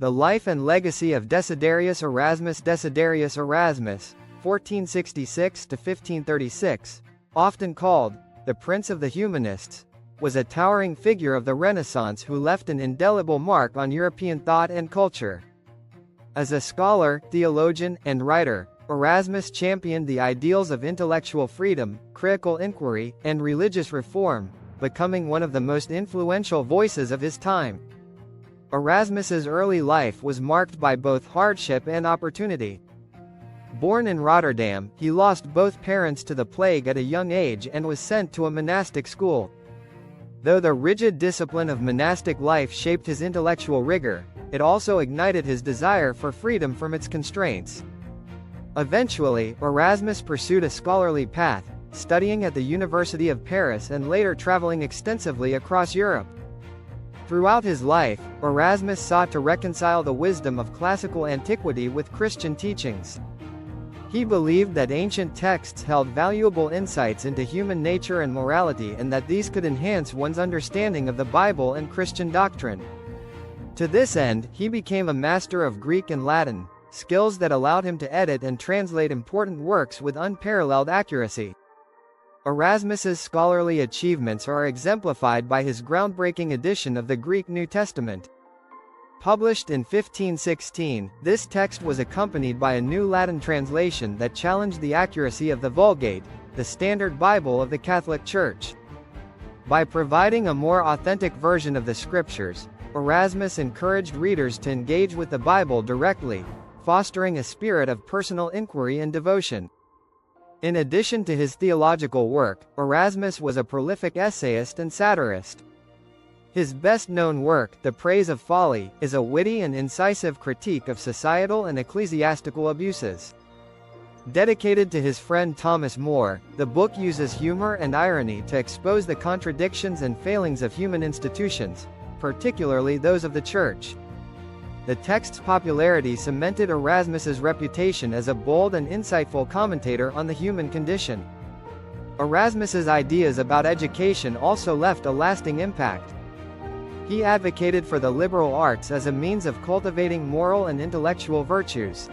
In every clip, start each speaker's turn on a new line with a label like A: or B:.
A: The Life and Legacy of Desiderius Erasmus. Desiderius Erasmus, 1466–1536, often called the Prince of the Humanists, was a towering figure of the Renaissance who left an indelible mark on European thought and culture. As a scholar, theologian, and writer, Erasmus championed the ideals of intellectual freedom, critical inquiry, and religious reform, becoming one of the most influential voices of his time. Erasmus's early life was marked by both hardship and opportunity. Born in Rotterdam, he lost both parents to the plague at a young age and was sent to a monastic school. Though the rigid discipline of monastic life shaped his intellectual rigor, it also ignited his desire for freedom from its constraints. Eventually, Erasmus pursued a scholarly path, studying at the University of Paris and later traveling extensively across Europe. Throughout his life, Erasmus sought to reconcile the wisdom of classical antiquity with Christian teachings. He believed that ancient texts held valuable insights into human nature and morality and that these could enhance one's understanding of the Bible and Christian doctrine. To this end, he became a master of Greek and Latin, skills that allowed him to edit and translate important works with unparalleled accuracy. Erasmus's scholarly achievements are exemplified by his groundbreaking edition of the Greek New Testament. Published in 1516, this text was accompanied by a new Latin translation that challenged the accuracy of the Vulgate, the standard Bible of the Catholic Church. By providing a more authentic version of the Scriptures, Erasmus encouraged readers to engage with the Bible directly, fostering a spirit of personal inquiry and devotion. In addition to his theological work, Erasmus was a prolific essayist and satirist. His best-known work, The Praise of Folly, is a witty and incisive critique of societal and ecclesiastical abuses. Dedicated to his friend Thomas More, the book uses humor and irony to expose the contradictions and failings of human institutions, particularly those of the Church. The text's popularity cemented Erasmus's reputation as a bold and insightful commentator on the human condition. Erasmus's ideas about education also left a lasting impact. He advocated for the liberal arts as a means of cultivating moral and intellectual virtues.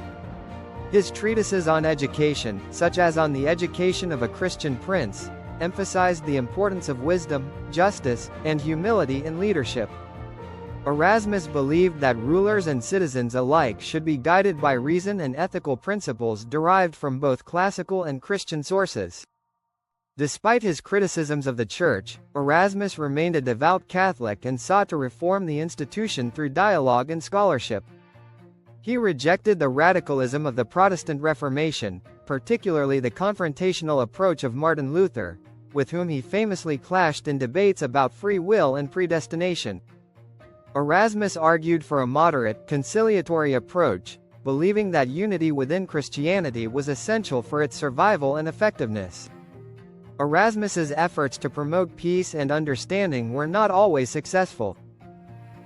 A: His treatises on education, such as On the Education of a Christian Prince, emphasized the importance of wisdom, justice, and humility in leadership. Erasmus believed that rulers and citizens alike should be guided by reason and ethical principles derived from both classical and Christian sources. Despite his criticisms of the Church, Erasmus remained a devout Catholic and sought to reform the institution through dialogue and scholarship. He rejected the radicalism of the Protestant Reformation, particularly the confrontational approach of Martin Luther, with whom he famously clashed in debates about free will and predestination. Erasmus argued for a moderate, conciliatory approach, believing that unity within Christianity was essential for its survival and effectiveness. Erasmus's efforts to promote peace and understanding were not always successful.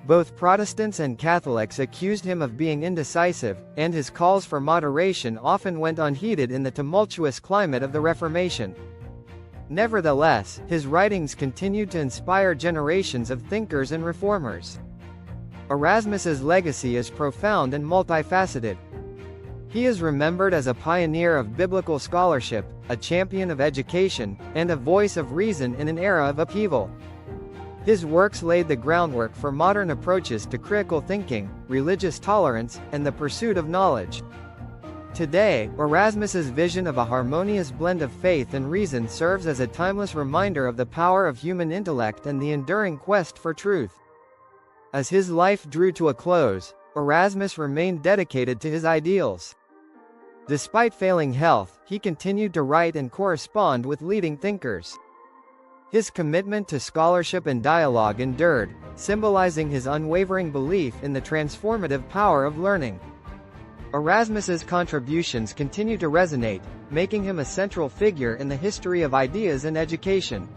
A: Both Protestants and Catholics accused him of being indecisive, and his calls for moderation often went unheeded in the tumultuous climate of the Reformation. Nevertheless, his writings continued to inspire generations of thinkers and reformers. Erasmus's legacy is profound and multifaceted. He is remembered as a pioneer of biblical scholarship, a champion of education, and a voice of reason in an era of upheaval. His works laid the groundwork for modern approaches to critical thinking, religious tolerance, and the pursuit of knowledge. Today, Erasmus's vision of a harmonious blend of faith and reason serves as a timeless reminder of the power of human intellect and the enduring quest for truth. As his life drew to a close, Erasmus remained dedicated to his ideals. Despite failing health, he continued to write and correspond with leading thinkers. His commitment to scholarship and dialogue endured, symbolizing his unwavering belief in the transformative power of learning. Erasmus's contributions continue to resonate, making him a central figure in the history of ideas and education.